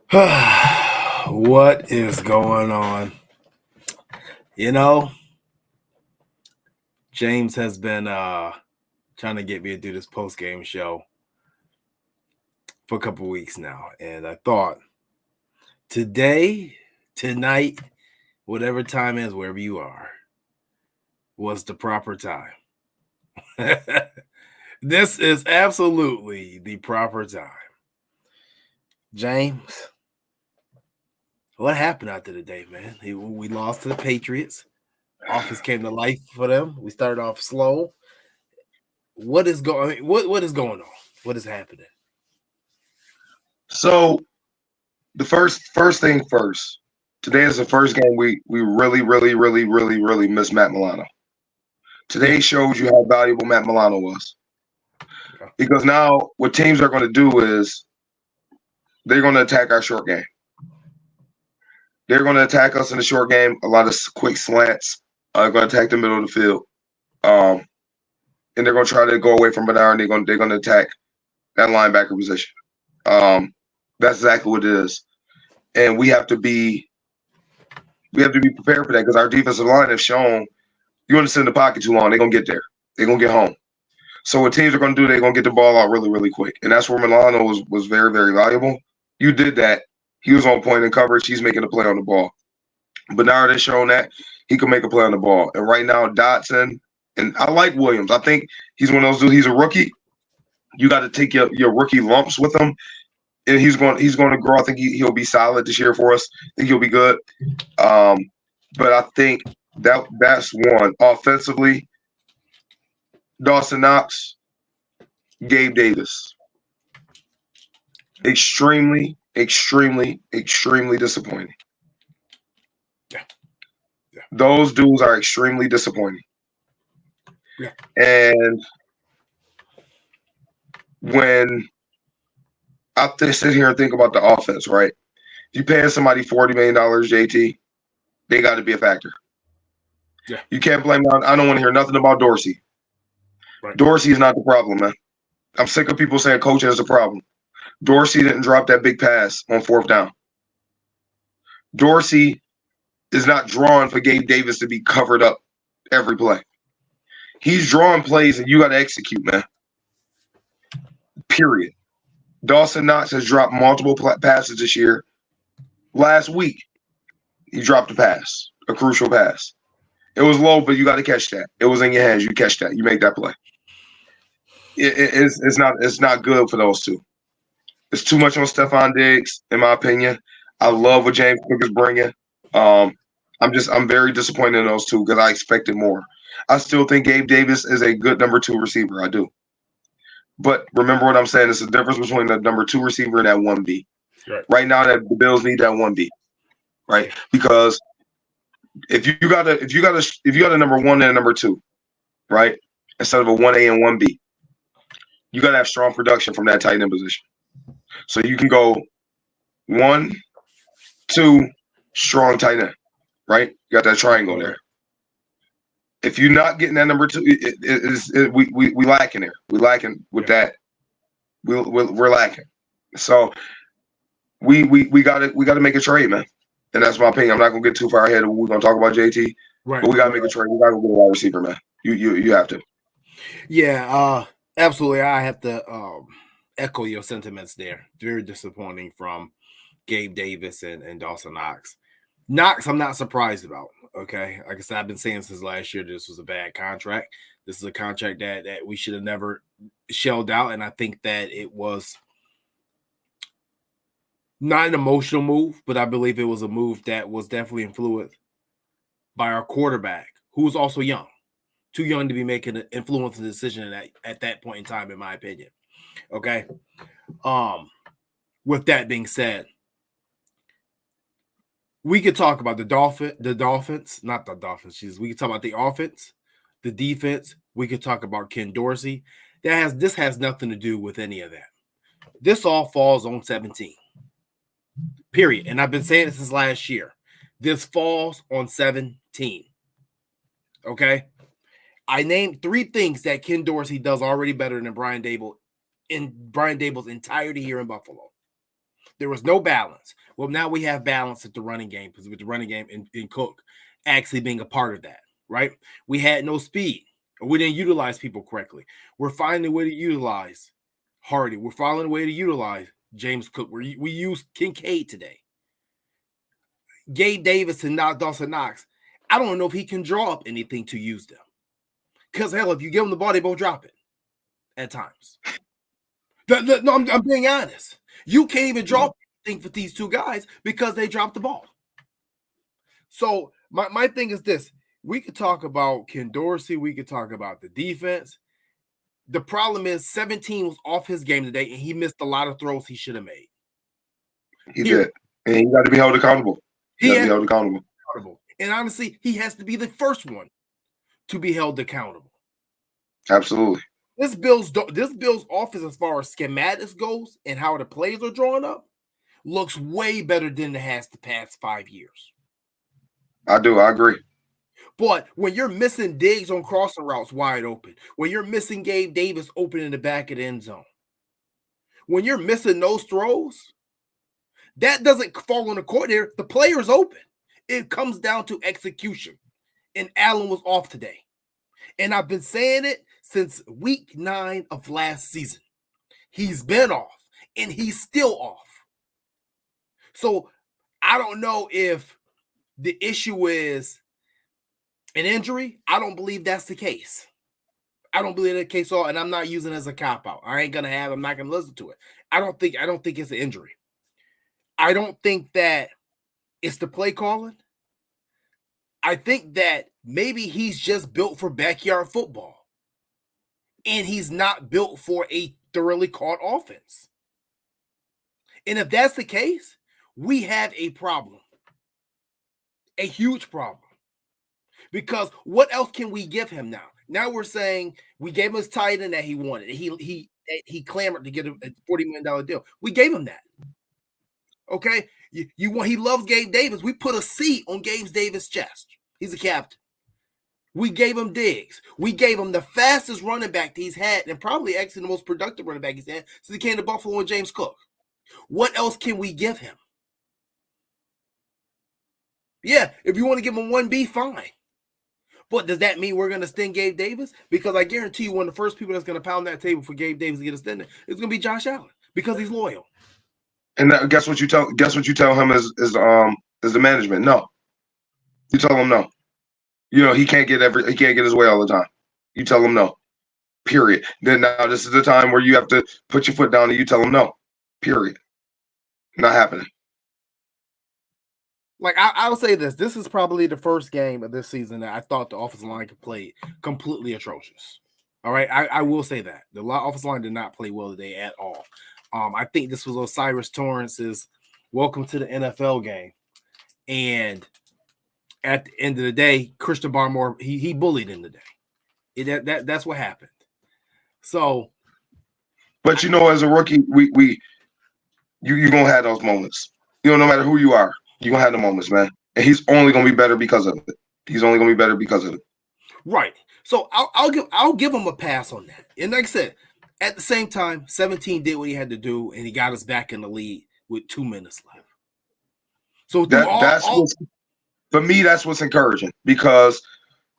What is going on? You know, James has been trying to get me to do this post game show for a couple of weeks now, and I thought tonight, whatever time is, wherever you are, was the proper time. This is absolutely the proper time. James, what happened after the day, man? We lost to the Patriots. Offense came to life for them. We started off slow. What is going? What is going on? What is happening? So the first thing first. Today is the first game we really miss Matt Milano. Today shows you how valuable Matt Milano was. Because now what teams are going to do is they're going to attack our short game. They're going to attack us in the short game. A lot of quick slants. Going to attack the middle of the field. And they're going to try to go away from Bernard. And they're going to attack that linebacker position. That's exactly what it is. And we have to be prepared for that because our defensive line has shown you want to sit in the pocket too long, they're gonna get there. They're gonna get home. So what teams are gonna do, they're gonna get the ball out really quick. And that's where Milano was very, very valuable. You did that. He was on point in coverage. He's making a play on the ball. Bernard has shown that he can make a play on the ball. And right now, Dotson, and I like Williams. I think he's one of those dudes. He's a rookie. You got to take your rookie lumps with him. And he's going to grow. I think he'll be solid this year for us. I think he'll be good. But I think that's one. Offensively, Dawson Knox, Gabe Davis. Extremely disappointing. Yeah. Those dudes are extremely disappointing. Yeah. And when I sit here and think about the offense, right? If you paying somebody $40 million, JT, they got to be a factor. Yeah. You can't blame me. I don't want to hear nothing about Dorsey. Right. Dorsey is not the problem, man. I'm sick of people saying coaching is the problem. Dorsey didn't drop that big pass on fourth down. Dorsey is not drawn for Gabe Davis to be covered up every play. He's drawing plays and you got to execute, man. Period. Dawson Knox has dropped multiple passes this year. Last week, he dropped a pass, a crucial pass. It was low, but you got to catch that. It was in your hands. You catch that. You make that play. It's not good for those two. It's too much on Stephon Diggs, in my opinion. I love what James Cook is bringing. I'm very disappointed in those two because I expected more. I still think Gabe Davis is a good number 2 receiver. I do. But remember what I'm saying. It's the difference between the number 2 receiver and that 1B. Right now, that the Bills need that 1B. Right? Because if you got a number 1 and a number 2, right? Instead of a 1A and 1B, you got to have strong production from that tight end position. So you can go 1, 2, strong tight end, right? You got that triangle there. If you're not getting that number 2, we lacking there. We lacking with that. We're lacking. So we got to make a trade, man. And that's my opinion. I'm not gonna get too far ahead of what we're gonna talk about, JT. Right. But we gotta make a trade. We gotta go get a wide receiver, man. You have to. Yeah, absolutely. I have to echo your sentiments there. Very disappointing from Gabe Davis and Dawson Knox. Knox, I'm not surprised about. Okay, like I said, I've been saying since last year this was a bad contract. This is a contract that we should have never shelled out, and I think that it was not an emotional move, but I believe it was a move that was definitely influenced by our quarterback, who was also young, too young to be making an influential decision at that point in time, in my opinion. Okay. With that being said, we could talk about the Dolphins, not the Dolphins. We could talk about the offense, the defense. We could talk about Ken Dorsey. This has nothing to do with any of that. This all falls on 17. Period. And I've been saying it since last year. This falls on 17. Okay? I named 3 things that Ken Dorsey does already better than Brian Daboll in Brian Daboll's entirety here in Buffalo. There was no balance. Well, now we have balance at the running game because with the running game and Cook actually being a part of that, right? We had no speed. Or we didn't utilize people correctly. We're finding a way to utilize Hardy. We're finding a way to utilize James Cook. We used Kincaid today. Gabe Davis and Dawson Knox. I don't know if he can draw up anything to use them. Because, hell, if you give them the ball, they both drop it at times. No, I'm being honest. You can't even draw anything for these two guys because they dropped the ball. So my thing is this. We could talk about Ken Dorsey. We could talk about the defense. The problem is 17 was off his game today, and he missed a lot of throws he should have made. He did. And he got to be held accountable. He got to be held accountable. And honestly, he has to be the first one to be held accountable. Absolutely. This Bills offense, as far as schematics goes and how the plays are drawn up, looks way better than it has the past 5 years. I do. I agree. But when you're missing Diggs on crossing routes wide open, when you're missing Gabe Davis open in the back of the end zone, when you're missing those throws, that doesn't fall on the coordinator. The player's open. It comes down to execution. And Allen was off today. And I've been saying it since week 9 of last season. He's been off, and he's still off. So I don't know if the issue is an injury. I don't believe that's the case. I don't believe that's the case at all, and I'm not using it as a cop-out. I'm not gonna listen to it. I don't think it's an injury. I don't think that it's the play calling. I think that maybe he's just built for backyard football. And he's not built for a thoroughly caught offense. And if that's the case, we have a problem. A huge problem. Because what else can we give him now? Now we're saying we gave him his tight end that he wanted. He clamored to get a $40 million deal. We gave him that. Okay? He loves Gabe Davis. We put a C on Gabe Davis' chest. He's a captain. We gave him Diggs. We gave him the fastest running back he's had, and probably actually the most productive running back he's had since he came to Buffalo and James Cook. What else can we give him? Yeah, if you want to give him 1B, fine. But does that mean we're going to sting Gabe Davis? Because I guarantee you one of the first people that's going to pound that table for Gabe Davis to get a sting is going to be Josh Allen because he's loyal. And guess what you tell him is the management? No. You tell him no. You know, he can't get his way all the time. You tell him no. Period. Then now this is the time where you have to put your foot down and you tell him no. Period. Not happening. Like I will say this. This is probably the first game of this season that I thought the offensive line could play completely atrocious. All right. I will say that. The offensive line did not play well today at all. I think this was O'Cyrus Torrance's welcome to the NFL game. And at the end of the day, Christian Barmore, he bullied him today. That's what happened. So, but you know, as a rookie, you're gonna have those moments. You know, no matter who you are, you're gonna have the moments, man. And he's only gonna be better because of it. He's only gonna be better because of it. Right. So I'll give him a pass on that. And like I said, at the same time, 17 did what he had to do, and he got us back in the lead with 2 minutes left. So for me, that's what's encouraging, because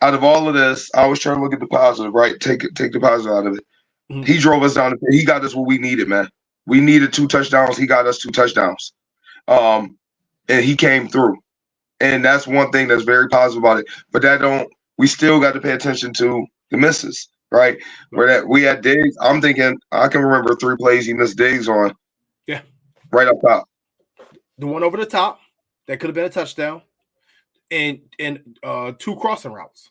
out of all of this, I was trying to look at the positive, right? Take the positive out of it. Mm-hmm. He drove us down. He got us what we needed, man. We needed 2 touchdowns. He got us 2 touchdowns. And he came through. And that's one thing that's very positive about it. But we still got to pay attention to the misses, right? Where we had Diggs. I'm thinking, I can remember 3 plays he missed Diggs on. Yeah. Right up top. The one over the top, that could have been a touchdown. And 2 crossing routes.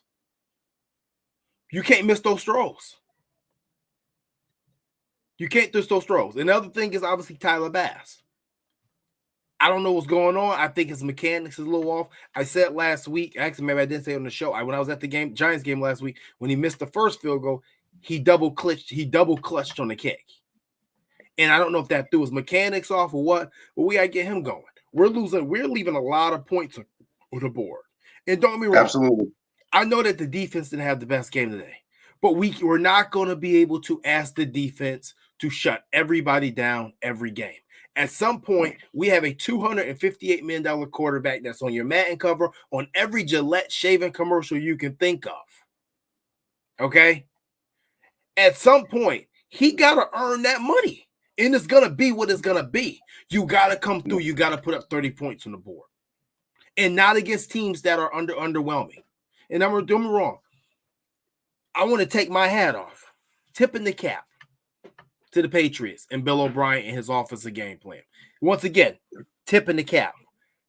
You can't miss those throws. You can't miss those throws. And the other thing is obviously Tyler Bass. I don't know what's going on. I think his mechanics is a little off. I said last week, actually maybe I didn't say it on the show. When I was at the Giants game last week, when he missed the first field goal, he double clutched on the kick. And I don't know if that threw his mechanics off or what, but we gotta get him going. We're leaving a lot of points on the board. And don't get me wrong. Absolutely. I know that the defense didn't have the best game today, but we're not going to be able to ask the defense to shut everybody down every game. At some point, we have a $258 million quarterback that's on your Madden cover, on every Gillette shaving commercial you can think of. Okay? At some point, he got to earn that money. And it's going to be what it's going to be. You got to come through. You got to put up 30 points on the board. And not against teams that are underwhelming. And I'm going to do me wrong. I want to take my hat off, tipping the cap to the Patriots and Bill O'Brien and his offensive game plan. Once again, tipping the cap.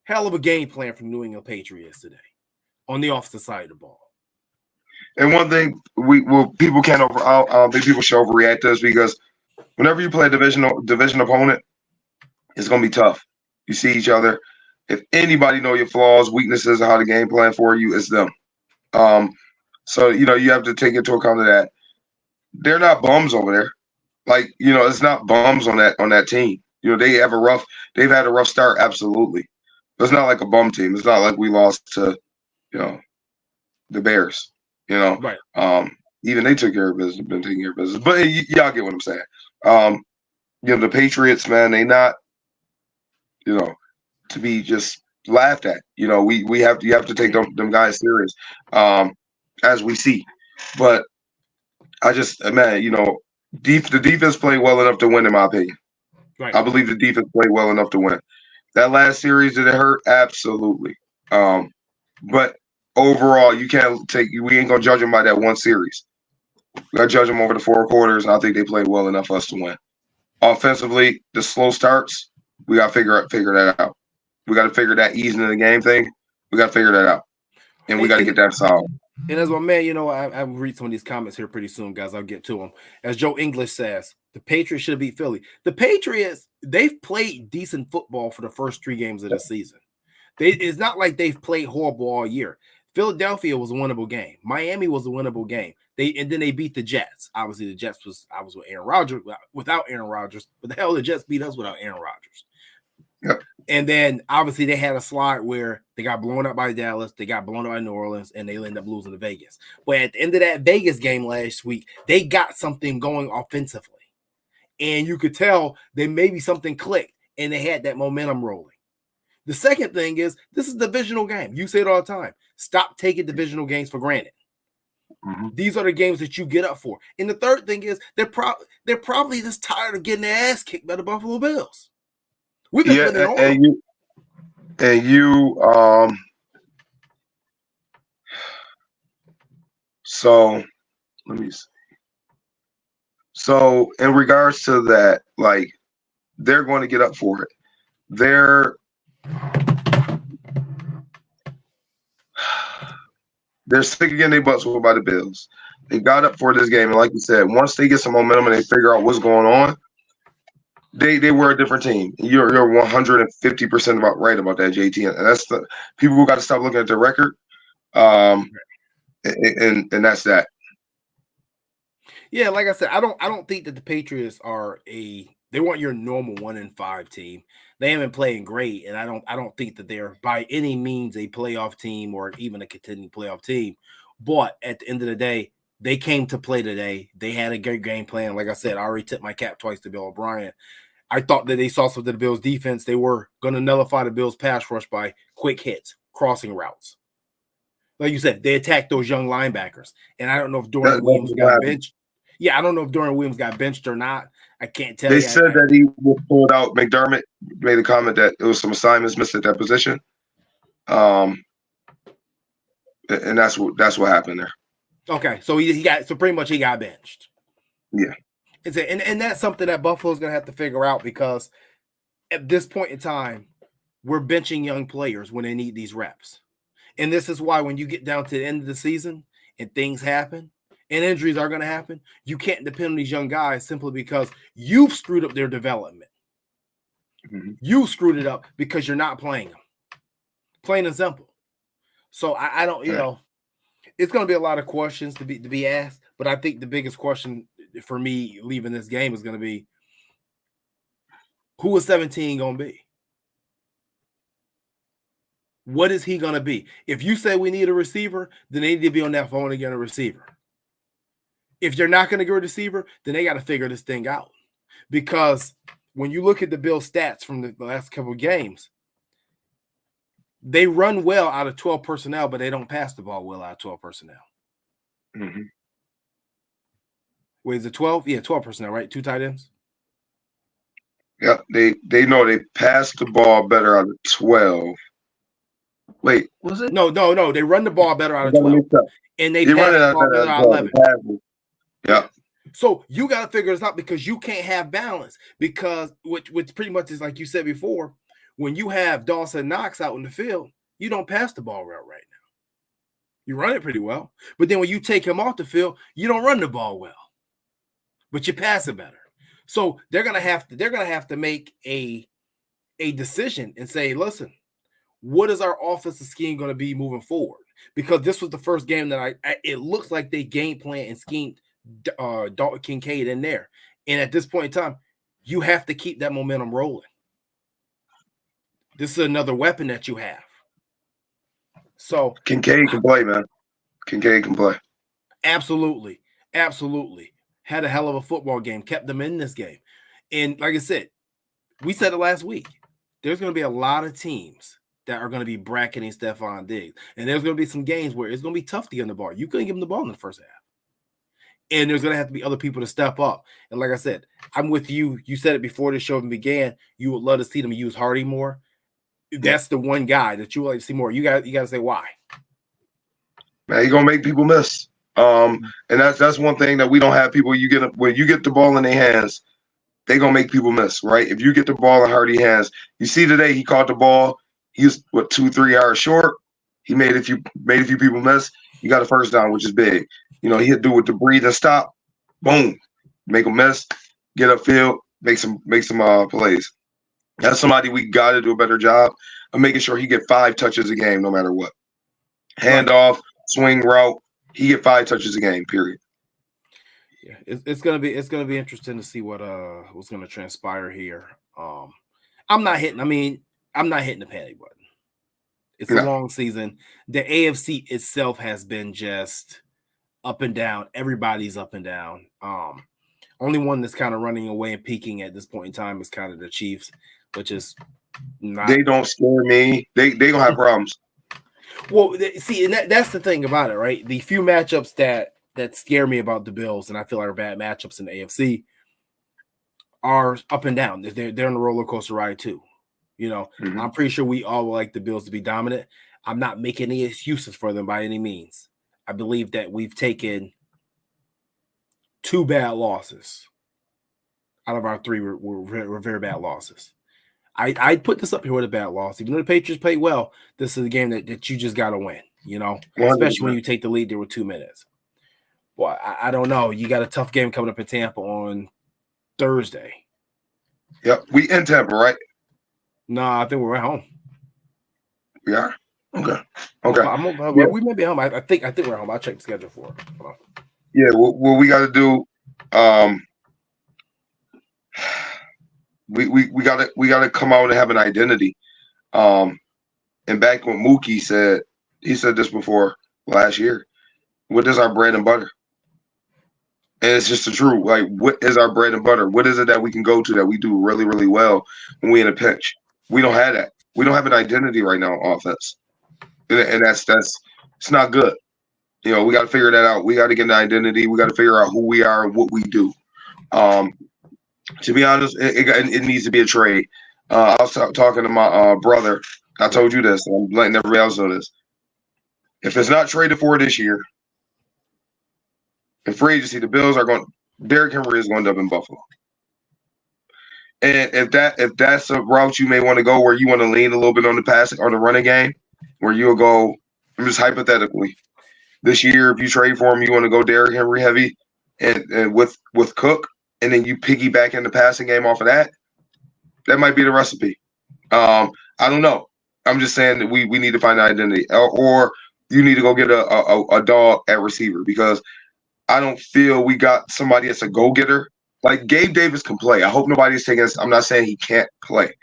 Hell of a game plan from New England Patriots today on the offensive side of the ball. And one thing people can't I don't think people should overreact to this, because whenever you play a division opponent, it's gonna be tough. You see each other. If anybody know your flaws, weaknesses, or how to game plan for you, it's them. So you have to take into account of that. They're not bums over there. Like, it's not bums on that team. They've had a rough start, absolutely. It's not like a bum team. It's not like we lost to, the Bears. Right. Even they took care of business, been taking care of business. But y'all get what I'm saying. The Patriots, man, they not, to be just laughed at. You have to take them guys serious, as we see. But I just, man, the defense played well enough to win, in my opinion. Right. I believe the defense played well enough to win. That last series, did it hurt? Absolutely. But overall, we ain't gonna judge them by that one series. We gotta judge them over the 4 quarters, and I think they played well enough for us to win. Offensively, the slow starts, we gotta figure that out. We gotta figure that easing in the game thing. We gotta figure that out, and we gotta get that solved. And as my man, I read some of these comments here pretty soon, guys. I'll get to them. As Joe English says, the Patriots should have beat Philly. The Patriots, they've played decent football for the first 3 games of the season. It's not like they've played horrible all year. Philadelphia was a winnable game. Miami was a winnable game. And then they beat the Jets. Obviously, the Jets I was with Aaron Rodgers, without Aaron Rodgers. But the hell, the Jets beat us without Aaron Rodgers. Yep. And then obviously they had a slide where they got blown up by Dallas, they got blown up by New Orleans, and they ended up losing to Vegas. But at the end of that Vegas game last week, they got something going offensively. And you could tell that maybe something clicked and they had that momentum rolling. The second thing is, this is a divisional game. You say it all the time. Stop taking divisional games for granted. Mm-hmm. These are the games that you get up for. And the third thing is, they're probably just tired of getting their ass kicked by the Buffalo Bills. We've been putting it on. So let me see. So in regards to that, like, they're going to get up for it. They're sick of getting their butts whooped by the Bills. They got up for this game, and like you said, once they get some momentum and they figure out what's going on, they were a different team. You're 150% about right about that, JT. And that's the people who got to stop looking at their record. And that's that. Yeah, like I said, I don't think that the Patriots they weren't your normal 1-5 team. They haven't played great, and I don't think that they're by any means a playoff team or even a contending playoff team. But at the end of the day, they came to play today. They had a great game plan. Like I said, I already tipped my cap twice to Bill O'Brien. I thought that they saw something of the Bills' defense. They were going to nullify the Bills' pass rush by quick hits, crossing routes. Like you said, they attacked those young linebackers. And I don't know if Dorian Williams got benched. Yeah, I don't know if Dorian Williams got benched or not. I can't tell you. They said that he was pulled out. McDermott made a comment that there was some assignments missed at that position. And that's what happened there. Okay, so pretty much he got benched. Yeah. And that's something that Buffalo's going to have to figure out, because at this point in time, we're benching young players when they need these reps. And this is why when you get down to the end of the season and things happen and injuries are going to happen, you can't depend on these young guys simply because you've screwed up their development. Mm-hmm. You screwed it up because you're not playing them. Plain and simple. So I don't, it's going to be a lot of questions to be asked, but I think the biggest question for me leaving this game is going to be, who is 17 going to be? What is he going to be? If you say we need a receiver, then they need to be on that phone and get a receiver. If you're not going to get a receiver, then they got to figure this thing out. Because when you look at the Bills' stats from the last couple of games, they run well out of 12 personnel, but they don't pass the ball well out of 12 personnel. Mm-hmm. Wait, is it 12? Yeah, 12 personnel, right? 2 tight ends. Yep, they know they pass the ball better out of 12. Wait, was it? No. They run the ball better out of 12. And they pass the ball better out of 11. Yeah. So you got to figure this out because you can't have balance. Because which pretty much is like you said before, when you have Dawson Knox out in the field, you don't pass the ball right now. You run it pretty well. But then when you take him off the field, you don't run the ball well. But you pass it better. So they're gonna have to make a decision and say, listen, what is our offensive scheme going to be moving forward? Because this was the first game that it looks like they game plan and schemed Dalton Kincaid in there. And at this point in time, you have to keep that momentum rolling. This is another weapon that you have. So Kincaid can play, man. Kincaid can play. Absolutely. Had a hell of a football game, kept them in this game. And like I said, we said it last week, there's going to be a lot of teams that are going to be bracketing Stephon Diggs. And there's going to be some games where it's going to be tough to get him the ball. You couldn't give him the ball in the first half. And there's going to have to be other people to step up. And like I said, I'm with you. You said it before the show even began. You would love to see them use Hardy more. That's the one guy that you would like to see more. You got to say why. Man, he's going to make people miss. And that's one thing that we don't have people. When you get the ball in their hands, they're gonna make people miss, right? If you get the ball in Hardy's hands, you see today he caught the ball. He was 2-3 yards short. He made a few people miss. He got a first down, which is big. You know, he had to do with the breathe and stop. Boom, make them miss. Get upfield, make some plays. That's somebody we got to do a better job of making sure he get 5 touches a game, no matter what. Handoff, swing route. He get 5 touches a game, period. Yeah, it's gonna be interesting to see what's gonna transpire here. I'm not hitting the panic button. It's a long season. The AFC itself has been just up and down. Everybody's up and down. Only one that's kind of running away and peaking at this point in time is kind of the Chiefs, which is not. They don't scare me. They gonna have problems. Well, see, and that's the thing about it, right? The few matchups that scare me about the Bills, and I feel like are bad matchups in the AFC, are up and down. They're on a roller coaster ride too. You know, I'm pretty sure we all would like the Bills to be dominant. I'm not making any excuses for them by any means. I believe that we've taken 2 bad losses out of our 3 were very bad losses. I put this up here with a bad loss. Even though the Patriots played well, this is a game that you just got to win, you know, especially when you take the lead there with 2 minutes. Well, I don't know. You got a tough game coming up in Tampa on Thursday. Yep. We in Tampa, right? No, I think we're at home. We are? Okay. We may be home. I think we're at home. I'll check the schedule for it. Hold on. Yeah, what we got to do, we gotta come out and have an identity. And back when Mookie said this before last year, what is our bread and butter? And it's just the truth. Like, what is our bread and butter? What is it that we can go to that we do really, really well when we in a pinch? We don't have that. We don't have an identity right now on offense, and that's it's not good. You know, we got to figure that out. We got to get an identity. We got to figure out who we are and what we do. To be honest, it needs to be a trade. I was talking to my brother. I told you this. I'm letting everybody else know this. If it's not traded for this year, in free agency, the Bills are going. Derrick Henry is going to end up in Buffalo. And if that's a route you may want to go, where you want to lean a little bit on the passing or the running game, where you'll go. I'm just hypothetically. This year, if you trade for him, you want to go Derrick Henry heavy, and with Cook, and then you piggyback in the passing game off of that. That might be the recipe. I don't know. I'm just saying that we need to find an identity, or you need to go get a dog at receiver, because I don't feel we got somebody that's a go-getter. Like, Gabe Davis can play. I hope nobody's taking this. I'm not saying he can't play.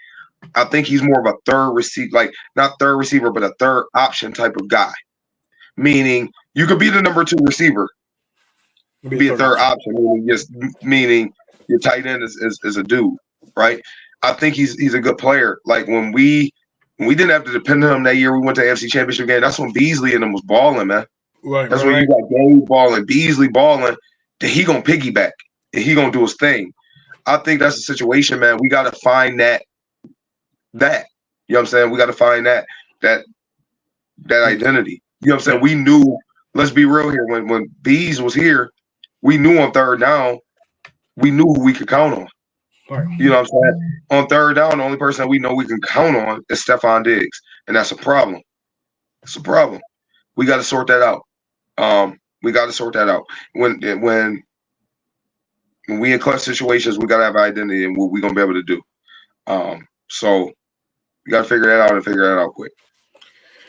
I think he's more of a third receiver, like not third receiver, but a third option type of guy. Meaning you could be the number 2 receiver, be a third option, meaning your tight end is a dude. right? I think he's a good player. Like when we didn't have to depend on him that year, we went to the AFC Championship game. That's when Beasley and them was balling, man. Right, That's when you got Gabe balling, Beasley balling. Then he gonna piggyback and he gonna do his thing. I think that's the situation, man. We got to find that. You know what I'm saying? We got to find that identity. You know what I'm saying? We knew. Let's be real here. When Bees was here, we knew on third down, we knew who we could count on. Right. You know what I'm saying? On third down, the only person that we know we can count on is Stephon Diggs, and that's a problem. It's a problem. We got to sort that out. We got to sort that out. When we in clutch situations, we got to have identity and what we're gonna be able to do. So we got to figure that out and figure that out quick.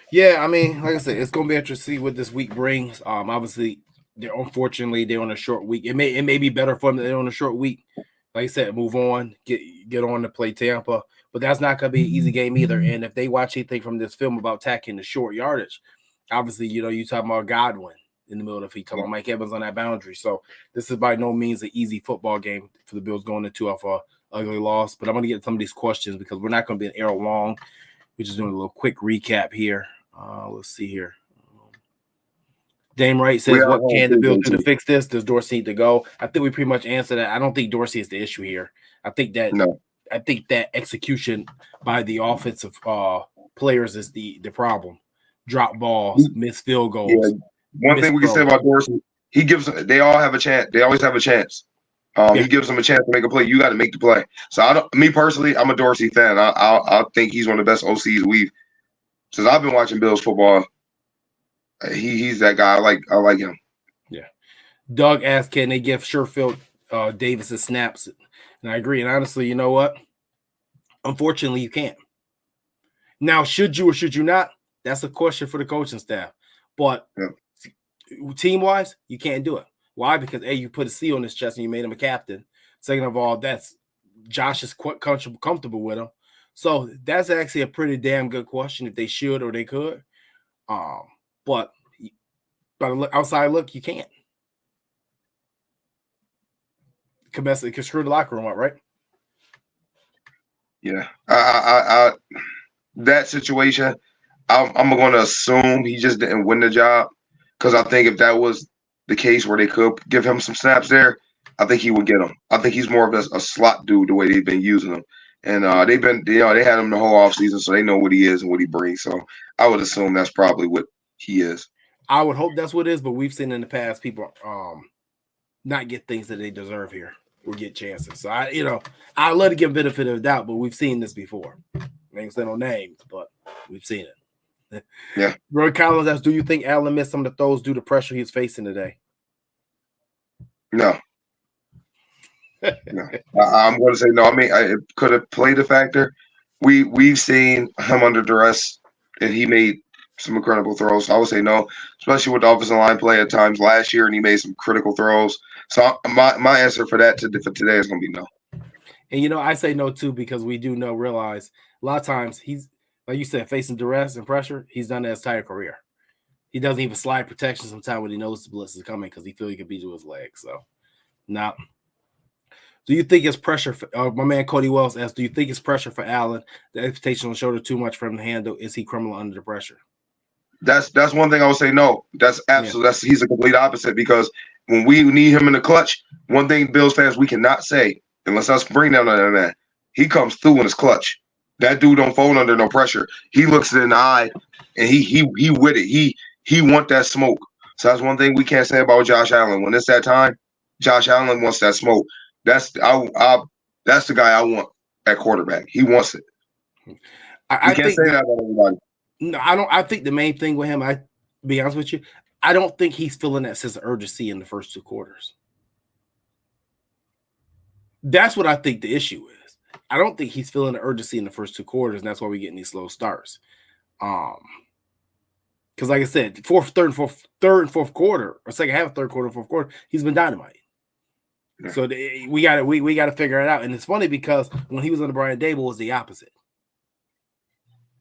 Yeah, I mean, like I said, it's gonna be interesting to see what this week brings. Obviously, unfortunately they're on a short week. It may be better for them that they're on a short week. Like I said, move on, get on to play Tampa, but that's not gonna be an easy game either. And if they watch anything from this film about attacking the short yardage, obviously, you talking about Godwin in the middle of the field, talking about Mike Evans on that boundary. So this is by no means an easy football game for the Bills going into off a ugly loss. But I'm gonna get some of these questions because we're not gonna be an hour long. We're just doing a little quick recap here. Let's see here. Dame Wright says, what can the Bills do to fix this? Does Dorsey need to go? I think we pretty much answered that. I don't think Dorsey is the issue here. I think that execution by the offensive players is the problem. Drop balls, missed field goals. Yeah. One thing we can say about Dorsey, they all have a chance. They always have a chance. He gives them a chance to make a play. You got to make the play. So me personally, I'm a Dorsey fan. I think he's one of the best OCs since I've been watching Bills football. He's that guy. I like him. Yeah. Doug asked, can they give Sherfield Davis snaps? And I agree. And honestly, you know what? Unfortunately, you can't. Now, should you or should you not? That's a question for the coaching staff. But team-wise, you can't do it. Why? Because, A, you put a C on his chest and you made him a captain. Second of all, Josh is quite comfortable with him. So that's actually a pretty damn good question if they should or they could. But by the outside look, you can't. It can screw the locker room up, right? Yeah. That situation, I'm going to assume he just didn't win the job because I think if that was the case where they could give him some snaps there, I think he would get them. I think he's more of a slot dude the way they've been using him. And they had him the whole offseason, so they know what he is and what he brings. So I would assume that's probably what he is. I would hope that's what it is, but we've seen in the past people not get things that they deserve here or get chances. So I let it give benefit of the doubt, but we've seen this before. I ain't saying no names, but we've seen it. Yeah. Roy Collins asks, do you think Allen missed some of the throws due to pressure he's facing today? No. No. I'm going to say no. I mean, it could have played a factor. We've seen him under duress, and he made some incredible throws. So I would say no, especially with the offensive line play at times last year, and he made some critical throws. So my answer for that for today is going to be no. And I say no too because we do realize a lot of times he's, like you said, facing duress and pressure. He's done that his entire career. He doesn't even slide protection sometimes when he knows the blitz is coming because he feels he can beat you with his legs. So now. Do you think it's pressure for my man Cody Wells asks, do you think it's pressure for Allen? The expectation on the shoulder too much for him to handle. Is he criminal under the pressure? That's one thing I would say no. That's absolutely he's a complete opposite because when we need him in the clutch, one thing Bills fans we cannot say, unless us bring down on that man, he comes through in his clutch. That dude don't fold under no pressure. He looks it in the eye and he with it. He want that smoke. So that's one thing we can't say about Josh Allen. When it's that time, Josh Allen wants that smoke. That's the guy I want at quarterback. He wants it. I can't say that about everybody. No, I don't. I think the main thing with him, I be honest with you, I don't think he's feeling that sense of urgency in the first two quarters. That's what I think the issue is. I don't think he's feeling the urgency in the first two quarters, and that's why we're getting these slow starts. Because, like I said, third and fourth quarter, or second half, third quarter, fourth quarter, he's been dynamite. Yeah. So we got to figure it out. And it's funny because when he was on the Brian Dable, it was the opposite.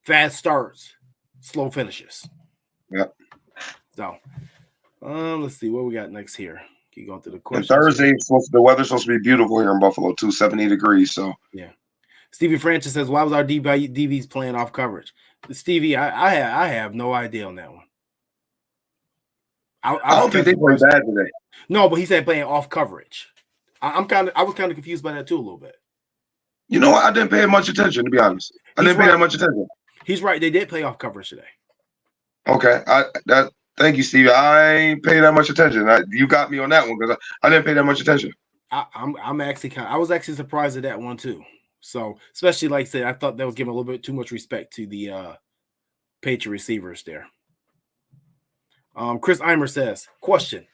Fast starts, slow finishes. Yeah. So, let's see what we got next here. Keep going through the And questions. Thursday, the weather's supposed to be beautiful here in Buffalo too, 70 degrees. So yeah. Stevie Francis says, "Why was our DBs playing off coverage?" Stevie, I have no idea on that one. I don't think they played bad today. No, but he said playing off coverage. I was kind of confused by that too a little bit. You know what? I didn't pay much attention, to be honest. I didn't pay that much attention. He's right. They did play off coverage today. Okay. Thank you, Steve. I ain't paying that much attention. You got me on that one because I didn't pay that much attention. I'm actually I was actually surprised at that one too. So especially like I said, I thought that was giving a little bit too much respect to the Patriot receivers there. Chris Eimer says, question: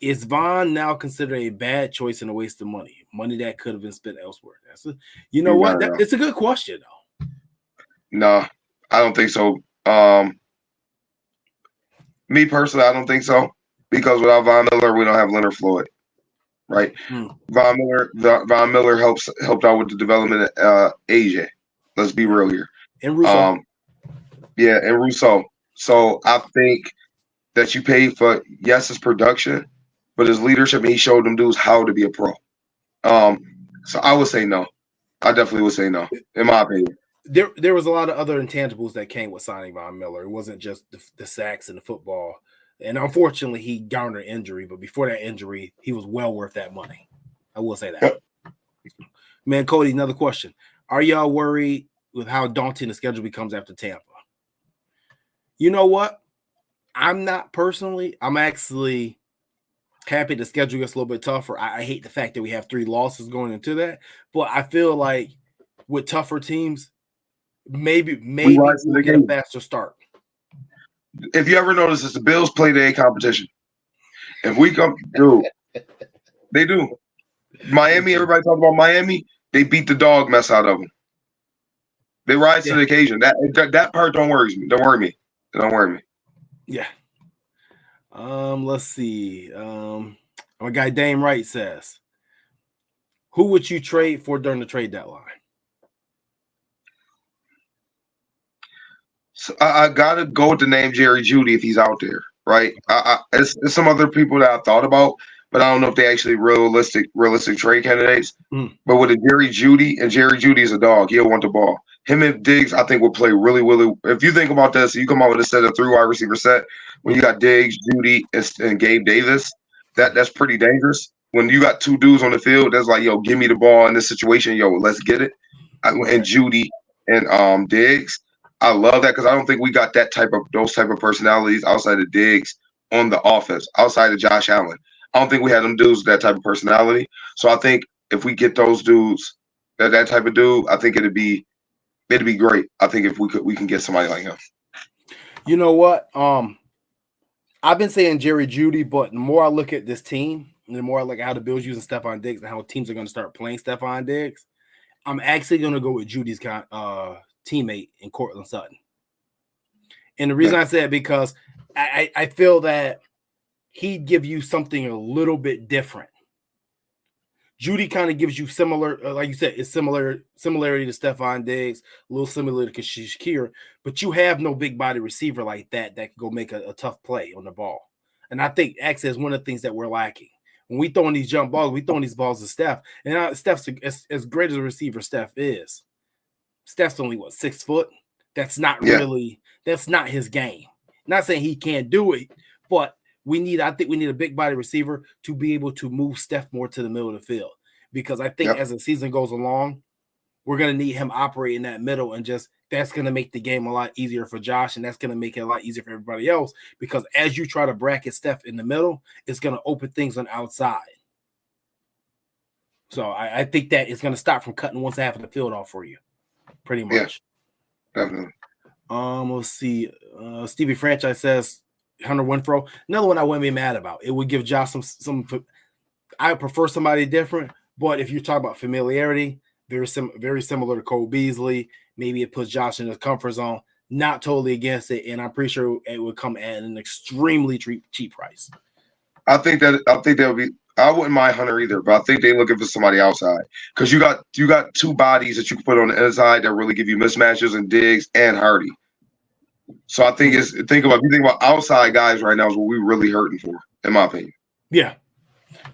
is Von now considered a bad choice and a waste of money? Money that could have been spent elsewhere. You know what? It's a good question though. No, I don't think so. Me personally, I don't think so because without Von Miller, we don't have Leonard Floyd, right? Von Miller helped out with the development of AJ. Let's be real here. And Rousseau. And Rousseau. So I think that you pay for his production, but his leadership, and he showed them dudes how to be a pro. So I would say no. I definitely would say no, in my opinion. There was a lot of other intangibles that came with signing Von Miller. It wasn't just the sacks and the football. And unfortunately, he garnered injury. But before that injury, he was well worth that money. I will say that. Yep. Man, Cody, another question. Are y'all worried with how daunting the schedule becomes after Tampa? You know what? I'm not personally. I'm actually happy the schedule gets a little bit tougher. I hate the fact that we have 3 losses going into that. But I feel like with tougher teams, maybe we'll get a faster start. If you ever notice, it's the Bills play day competition. If we come, dude, they do. Miami, everybody talking about Miami. They beat the dog mess out of them. They rise to the occasion. That part don't worry me. Don't worry me. Don't worry me. Yeah. Let's see. My guy Dame Wright says, "Who would you trade for during the trade deadline?" So I gotta go with the name Jerry Jeudy if he's out there, right? It's some other people that I thought about, but I don't know if they actually realistic trade candidates. But with a Jerry Jeudy is a dog. He'll want the ball. Him and Diggs, I think, will play really, really. If you think about this, you come out with a set of 3 wide receiver set. When you got Diggs, Jeudy, and Gabe Davis, that's pretty dangerous. When you got 2 dudes on the field, that's like, yo, give me the ball in this situation, yo, let's get it. And Jeudy and Diggs, I love that because I don't think we got those type of personalities outside of Diggs on the offense, outside of Josh Allen. I don't think we had them dudes with that type of personality. So I think if we get those dudes, that type of dude, I think it'd be great. I think if we can get somebody like him. You know what? I've been saying Jerry Jeudy, but the more I look at this team, and the more I look at how the Bills using Stephon Diggs and how teams are going to start playing Stephon Diggs, I'm actually going to go with Judy's teammate in Cortland Sutton. And the reason I say it because I feel that he'd give you something a little bit different. Jeudy kind of gives you similar, like you said, it's similarity to Stephon Diggs, a little similar to Shakir, but you have no big body receiver like that can go make a tough play on the ball. And I think actually is one of the things that we're lacking. When we throwing these jump balls, we throwing these balls to Steph. And Steph's as great as a receiver Steph is. Steph's only 6 foot. That's not really, that's not his game. Not saying he can't do it, but I think we need a big body receiver to be able to move Steph more to the middle of the field. Because I think as the season goes along, we're going to need him operate in that middle, and just that's going to make the game a lot easier for Josh, and that's going to make it a lot easier for everybody else. Because as you try to bracket Steph in the middle, it's going to open things on the outside. So I think that it's going to stop from cutting one half of the field off for you, pretty much. Yeah, definitely. Let's see. Stevie Franchise says Hunter Renfrow. Another one I wouldn't be mad about. It would give Josh some. I prefer somebody different, but if you're talking about familiarity, very similar to Cole Beasley. Maybe it puts Josh in his comfort zone. Not totally against it, and I'm pretty sure it would come at an extremely cheap price. I think that would be. I wouldn't mind Hunter either, but I think they're looking for somebody outside because you got 2 bodies that you can put on the inside that really give you mismatches and Diggs and Hardy. So I think if you think about outside guys right now is what we're really hurting for, in my opinion. Yeah.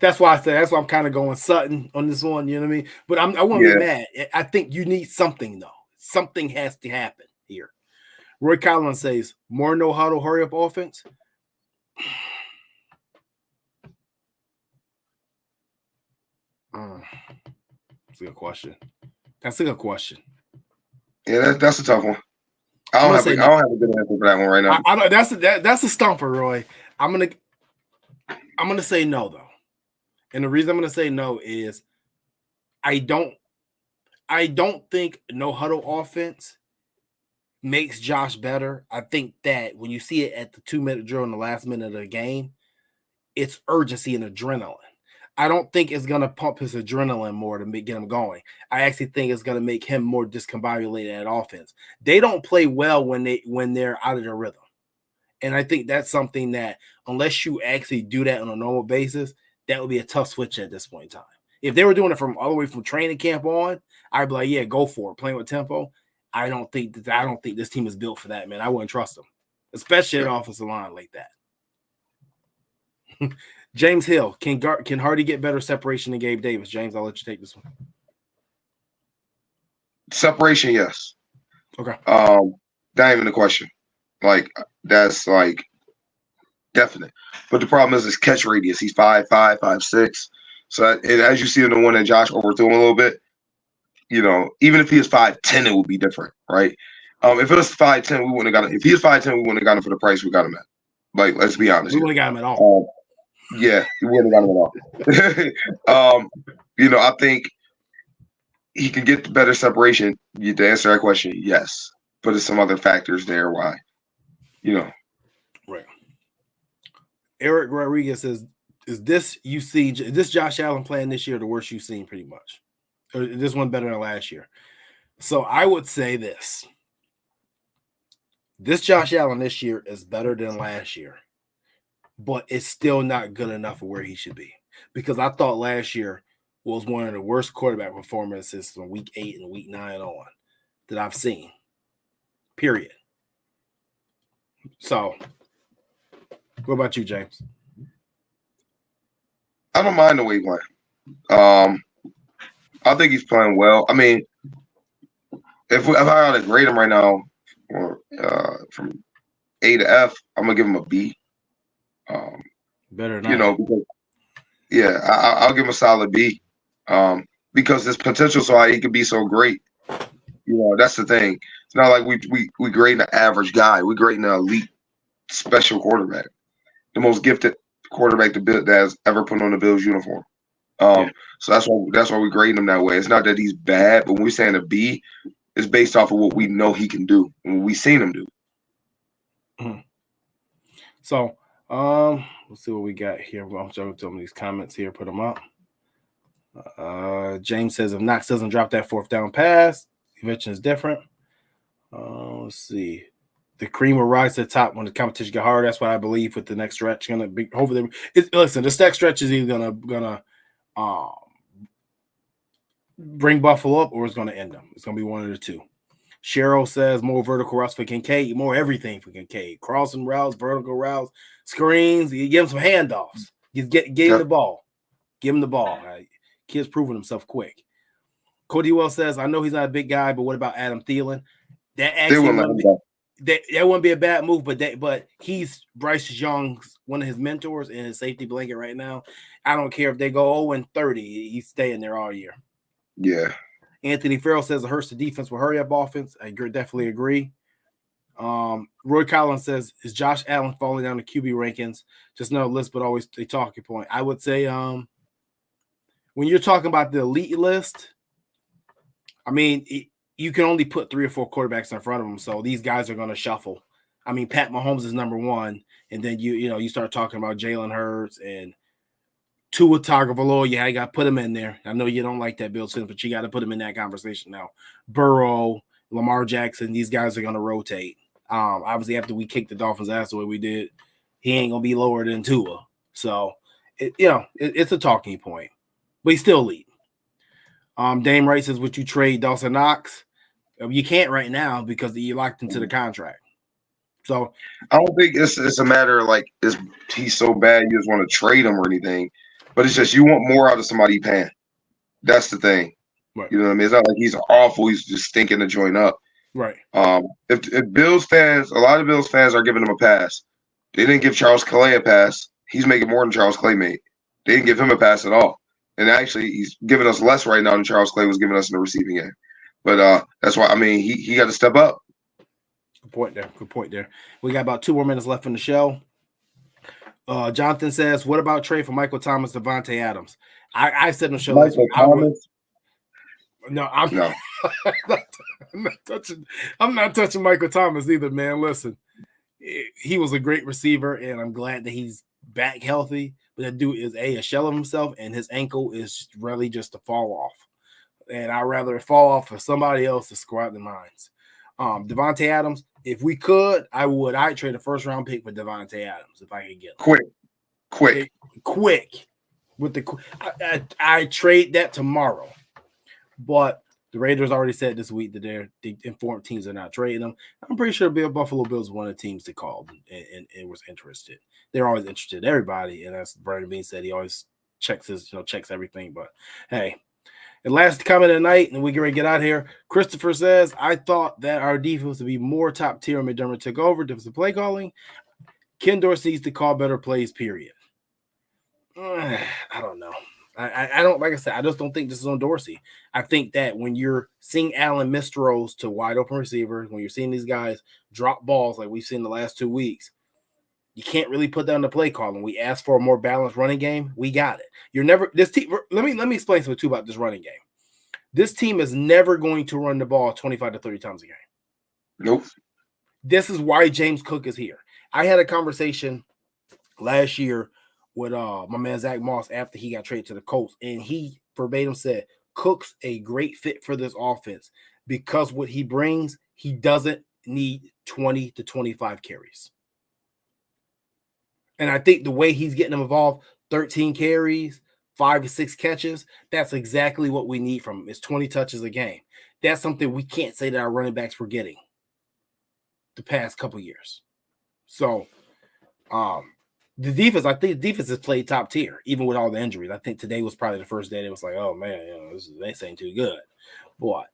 That's why I said that's why I'm kind of going Sutton on this one. You know what I mean? But I won't be mad. I think you need something though. Something has to happen here. Roy Collins says more no huddle, hurry up offense. That's a good question. That's a good question. Yeah, that's a tough one. I don't have a good answer for that one right now. I don't, that's a stumper, Roy. I'm gonna say no though, and the reason I'm gonna say no is I don't think no huddle offense makes Josh better. I think that when you see it at the 2-minute drill in the last minute of the game, it's urgency and adrenaline. I don't think it's going to pump his adrenaline more to get him going. I actually think it's going to make him more discombobulated at offense. They don't play well when they're out of their rhythm. And I think that's something that unless you actually do that on a normal basis, that would be a tough switch at this point in time. If they were doing it from all the way from training camp on, I'd be like, yeah, go for it. Playing with tempo. I don't think this team is built for that, man. I wouldn't trust them, especially at offensive line like that. James Hill, can Hardy get better separation than Gabe Davis? James, I'll let you take this one. Separation, yes. Okay. Not even a question. Like that's like definite. But the problem is his catch radius. He's 5'5", 5'6". So and as you see in the one that Josh overthrew him a little bit, you know, even if he was 5'10", it would be different, right? If it was 5'10", we wouldn't have got him. If he was 5'10", we wouldn't have got him for the price we got him at. Like, let's be honest. We wouldn't have got him at all. Yeah, we wouldn't have got him at all. You know, I think he can get better separation. To answer that question, yes. But there's some other factors there why, you know. Right. Eric Rodriguez says, is this Josh Allen playing this year the worst you've seen pretty much? Or is this one better than last year? So I would say this. This Josh Allen this year is better than last year, but it's still not good enough for where he should be. Because I thought last year was one of the worst quarterback performances from week 8 and week 9 on that I've seen. Period. So, what about you, James? I don't mind the way he's playing. I think he's playing well. I mean, if I had to grade him right now, or from A to F, I'm gonna give him a B. Better than you know, because, yeah, I'll give him a solid B. Because his potential, so he could be so great. You know, that's the thing. It's not like we grade an average guy. We grade an elite special quarterback, the most gifted quarterback that has ever put on the Bills uniform. So that's why we grade him that way. It's not that he's bad, but when we're saying a B, it's based off of what we know he can do and what we've seen him do. Mm-hmm. So, let's see what we got here. I'm showing some of these comments here. Put them up. James says if Knox doesn't drop that 4th down pass, eventually is different. Let's see. The cream will rise to the top when the competition get harder. That's what I believe with the next stretch. Gonna be hopefully. Listen, this next stretch is either gonna bring Buffalo up or it's gonna end them. It's gonna be one of the two. Cheryl says more vertical routes for Kincaid, more everything for Kincaid. Crossing routes, vertical routes, screens. You give him some handoffs. Get him the ball. Give him the ball. Right? Kid's proving himself quick. Cody Wells says, I know he's not a big guy, but what about Adam Thielen? That actually wouldn't be a bad move, but he's Bryce Young's one of his mentors and his safety blanket right now. I don't care if they go 0-30, he's staying there all year. Yeah. Anthony Farrell says it hurts the defense with hurry up offense. I definitely agree. Roy Collins says, is Josh Allen falling down the QB rankings? Just no list, but always a talking point. I would say when you're talking about the elite list, I mean, you can only put 3 or 4 quarterbacks in front of them, so these guys are going to shuffle. I mean, Pat Mahomes is number 1, and then you start talking about Jalen Hurts and Tua Tagovailoa. Yeah, I got to put him in there. I know you don't like that, Bill Simmons, but you got to put him in that conversation now. Burrow, Lamar Jackson, these guys are going to rotate. Obviously, after we kicked the Dolphins' ass the way we did, he ain't going to be lower than Tua. So, it's a talking point, but he's still elite. Dame Wright says, would you trade Dawson Knox? You can't right now because you're locked into the contract. So I don't think it's a matter of like he's so bad you just want to trade him or anything. But it's just you want more out of somebody you paying. That's the thing. Right. You know what I mean? It's not like he's awful. He's just stinking to join up. Right. If Bills fans, a lot of Bills fans are giving him a pass. They didn't give Charles Clay a pass. He's making more than Charles Clay made. They didn't give him a pass at all. And actually, he's giving us less right now than Charles Clay was giving us in the receiving end. But that's why, I mean, he got to step up. Good point there. Good point there. We got about 2 more minutes left in the show. Jonathan says, what about trade for Michael Thomas, Devontae Adams? I said on the show last week, I'm not touching Michael Thomas either, man. Listen, he was a great receiver, and I'm glad that he's back healthy. But that dude is a shell of himself, and his ankle is really just to fall off. And I'd rather it fall off for somebody else to score out the mines. Devontae Adams, if we could, I'd trade a first-round pick for Devontae Adams if I could get him. Quick. With I trade that tomorrow. But the Raiders already said this week that they informed teams are not trading them. I'm pretty sure Buffalo Bills one of the teams they called and was interested. They're always interested in everybody, and as Brandon Bean said, he always checks everything. But hey, and last comment of the night, and we get ready to get out of here. Christopher says, I thought that our defense would be more top tier when McDermott took over. Defensive play calling. Ken Dorsey needs to call better plays, period. I don't know. I don't, like I said, I just don't think this is on Dorsey. I think that when you're seeing Allen miss throws to wide open receivers, when you're seeing these guys drop balls like we've seen the last 2 weeks, you can't really put down the play calling. We asked for a more balanced running game. We got it. You're never this team. Let me explain something too about this running game. This team is never going to run the ball 25 to 30 times a game. Nope. This is why James Cook is here. I had a conversation last year with my man Zach Moss after he got traded to the Colts, and he verbatim said Cook's a great fit for this offense because what he brings, he doesn't need 20 to 25 carries. And I think the way he's getting them involved, 13 carries, 5 to 6 catches, that's exactly what we need from him. It's 20 touches a game. That's something we can't say that our running backs were getting the past couple years. So, the defense, I think the defense has played top tier, even with all the injuries. I think today was probably the first day it was like, oh, man, this ain't too good. But,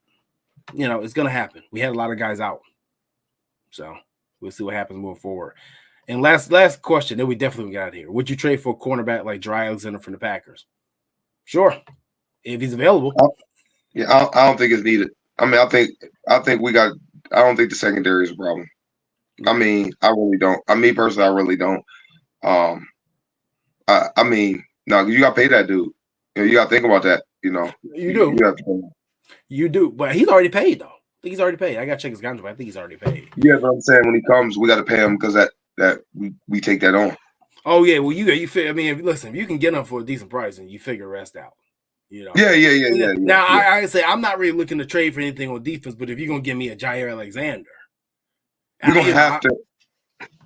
it's going to happen. We had a lot of guys out. So, we'll see what happens moving forward. And last question, then we definitely got out here. Would you trade for a cornerback like Dry Alexander from the Packers? Sure, if he's available. I don't think it's needed. I mean, I think we got. I don't think the secondary is a problem. I mean, I really don't. Personally, I really don't. I mean, no, you got to pay that dude. You got to think about that. You do. You have to pay him. You do, but he's already paid though. I think he's already paid. I got to check his contract, but I think he's already paid. Yeah, but I'm saying when he comes, we got to pay him because that we take that on. Oh yeah, well you figure. I mean, if you can get him for a decent price, and you figure rest out. Yeah. Now I say I'm not really looking to trade for anything on defense, but if you're gonna give me a Jair Alexander, we're gonna have to.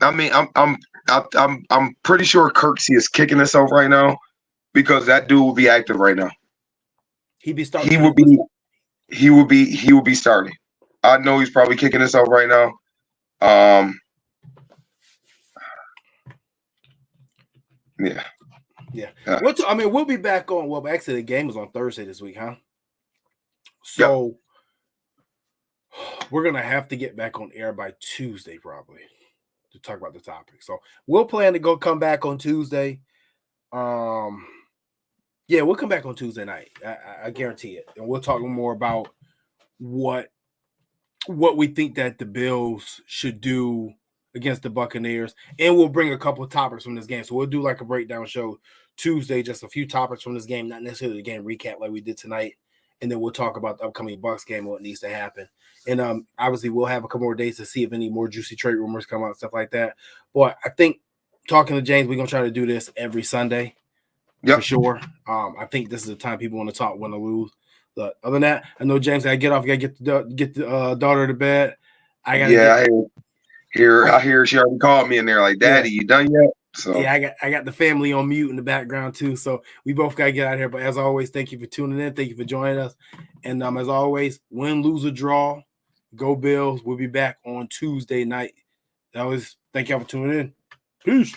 I mean, I'm pretty sure Kirksey is kicking himself right now because that dude will be active right now. He'd be starting. He would be starting. I know he's probably kicking himself right now. Yeah. We'll be back on. Well, actually, the game is on Thursday this week, huh? So we're gonna have to get back on air by Tuesday, probably, to talk about the topic. So we'll plan to come back on Tuesday. We'll come back on Tuesday night. I guarantee it, and we'll talk more about what we think that the Bills should do against the Buccaneers, and we'll bring a couple of topics from this game. So we'll do like a breakdown show Tuesday, just a few topics from this game, not necessarily the game recap like we did tonight, and then we'll talk about the upcoming Bucs game and what needs to happen. And obviously we'll have a couple more days to see if any more juicy trade rumors come out, stuff like that. But I think talking to James, we're gonna try to do this every Sunday for sure. I think this is the time people want to talk, win or lose. But other than that, I know James, I get off, I gotta get the daughter to bed. I hear she already called me in there like, Daddy, you done yet? So yeah, I got the family on mute in the background too. So we both gotta get out of here. But as always, thank you for tuning in. Thank you for joining us. And as always, win, lose, or draw, go Bills. We'll be back on Tuesday night. Thank y'all for tuning in. Peace.